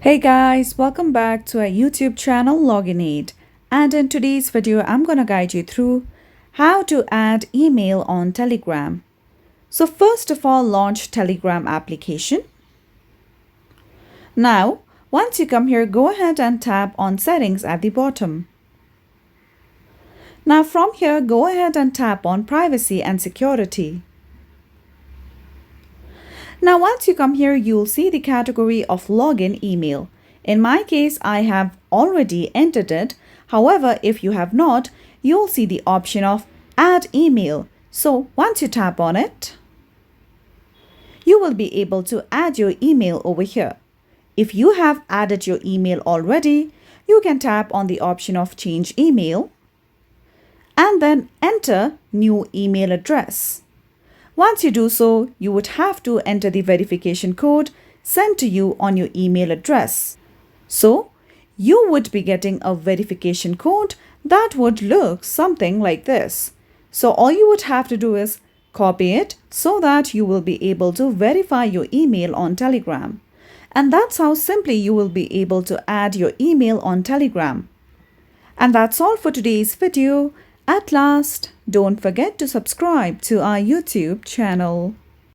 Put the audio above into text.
Hey guys, welcome back to our YouTube channel Login Aid. And in today's video, I'm going to guide you through how to add email on Telegram. So first of all, launch Telegram application. Now, once you come here, go ahead and tap on settings at the bottom. Now from here, go ahead and tap on privacy and security. Now once you come here, you'll see the category of login email. In my case, I have already entered it. However, if you have not, you'll see the option of add email. So once you tap on it, you will be able to add your email over here. If you have added your email already, you can tap on the option of change email and then enter new email address. Once you do so, you would have to enter the verification code sent to you on your email address. So, you would be getting a verification code that would look something like this. So, all you would have to do is copy it so that you will be able to verify your email on Telegram. And that's how simply you will be able to add your email on Telegram. And that's all for today's video. At last, don't forget to subscribe to our YouTube channel.